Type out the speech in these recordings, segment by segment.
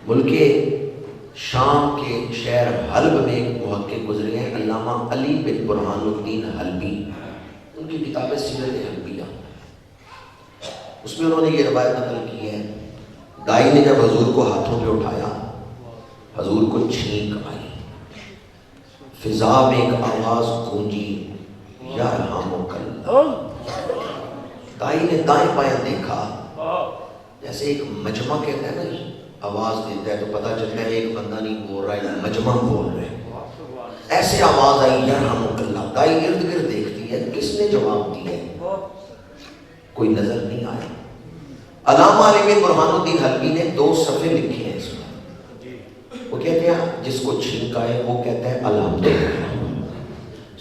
ملک شام کے شہر حلب میں ایک محقق گزرے ہیں علامہ علی بن برہان الدین حلبی، ان کی کتاب ہے سیرت حلبیہ، اس میں انہوں نے یہ روایت نقل کی ہے، دائی نے جب حضور کو ہاتھوں پہ اٹھایا، حضور کو چھینک آئی، فضا میں ایک آواز گونجی، یرحمک اللہ۔ دائی نے دائیں بائیں دیکھا، جیسے ایک مجمع کہتا ہے نا آواز دیتا ہے تو پتہ چلتا ہے ایک بندہ نہیں بول رہا ہے، مجمع بول رہے ہیں، ایسے آواز آئی یرحمک اللہ۔ دائی ارد گرد دیکھتی ہے کس نے جواب دی ہے، کوئی نظر نہیں آیا۔ علامہ علی بن برہان الدین حلبی نے 2 صفحے لکھے ہیں اس میں، وہ کہتے ہیں جس کو چھینک آئے وہ کہتا ہے الحمدللہ،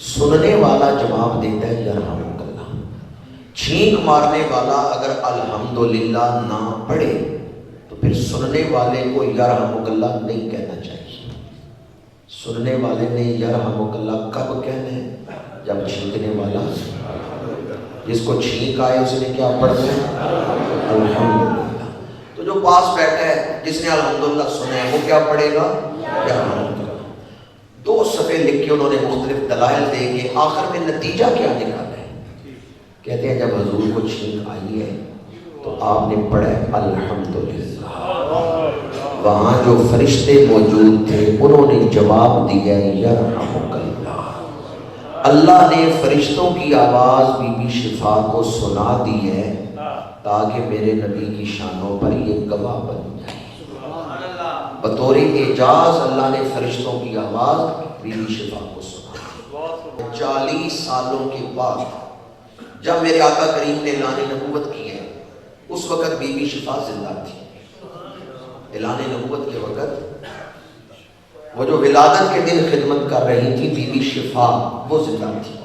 سننے والا جواب دیتا ہے یرحمک اللہ۔ چھینک مارنے والا اگر الحمدللہ نہ پڑھے تو پھر سننے والے کو یرحمک اللہ نہیں کہنا چاہیے۔ سننے والے نے یرحمک اللہ کب کہنا ہے؟ جب چھینکنے والا، جس کو چھینک آئے اس نے کیا پڑھنا ہے؟ الحمدللہ۔ تو جو پاس بیٹھا ہے جس نے الحمدللہ سنا ہے وہ کیا پڑھے گا؟ یرحمک اللہ۔ 2 صفحے لکھ کے انہوں نے مختلف دلائل دے کے آخر میں نتیجہ کیا نکالا ہے؟ کہتے ہیں جب حضور کو چھینک آئی ہے تو آپ نے پڑھا الحمدللہ، وہاں جو فرشتے موجود تھے انہوں نے جواب دیا یرحمک اللہ۔ اللہ نے فرشتوں کی آواز بی بی شفا کو سنا دی ہے تاکہ میرے نبی کی شانوں پر یہ گواہ بن جائے۔ بطور اعجاز اللہ نے فرشتوں کی آواز بی بی شفا کو سنا۔ 40 سالوں کے بعد جب میرے آقا کریم نے اعلان نبوت کی ہے، اس وقت بی بی شفا زندہ تھی۔ اعلان نبوت کے وقت وہ جو ولادت کے دن خدمت کر رہی تھی بی بی شفا، وہ زندہ تھی۔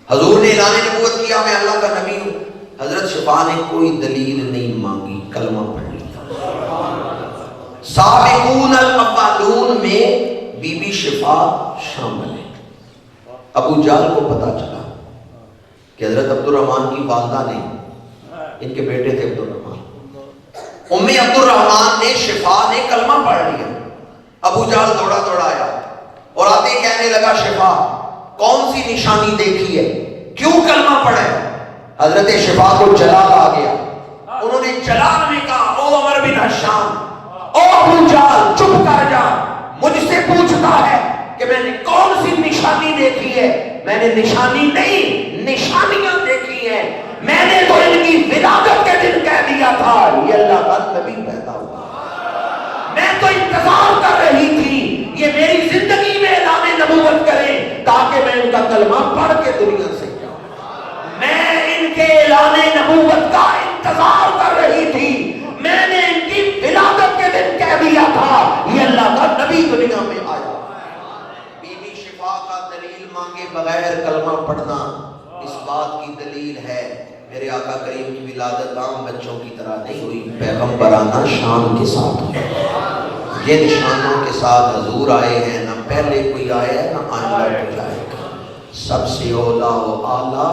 حضور نے اعلان نبوت کیا میں اللہ کا نبی ہوں، حضرت شفا نے کوئی دلیل نہیں مانگی، کلمہ پڑھ لیا۔ سابقون الاولون میں بی بی شفا شامل ہے۔ ابو جہل کو پتا چلا کہ حضرت عبد الرحمن کی والدہ نے، ان کے بیٹے تھے عبد الرحمن، ام عبد الرحمن نے، شفا نے کلمہ پڑھ لیا۔ ابو جہل دوڑا دوڑا آیا اور آتے کہنے لگا شفا کون سی نشانی دیکھی ہے، کیوں کلمہ پڑھے؟ حضرت شفا کو جلال آ گیا، انہوں نے جلال میں کہا او عمر بن حشام، او ابو جہل چپ کر جا، مجھ سے پوچھتا ہے کہ میں نے کون سی نشانی دیکھی ہے؟ میں نے نشانی نہیں، نشانیاں دیکھی ہیں، میں نے تو ان کی ولادت کے دن کہہ دیا تھا یہ اللہ کا نبی پیدا ہوا، میں تو انتظار کر رہی تھی یہ میری زندگی میں اعلان نبوت کریں تاکہ میں ان کا کلمہ پڑھ کے دنیا سے جاؤں، میں ان کے اعلان نبوت کا انتظار کر رہی تھی، میں نے ان کی ولادت کے دن کہہ دیا تھا یہ اللہ کا نبی دنیا میں آیا۔ بی بی شفا کا دلیل مانگے بغیر کلمہ پڑھنا اس بات کی دلیل ہے میرے آقا کریم کی ولادت عام بچوں کی طرح نہیں ہوئی، پیغمبرانہ شان کے ساتھ ہوئی۔ جن شانوں کے ساتھ حضور آئے ہیں نہ پہلے کوئی آیا ہے نہ آئندہ کوئی آئے گا، سب سے اولا و اعلیٰ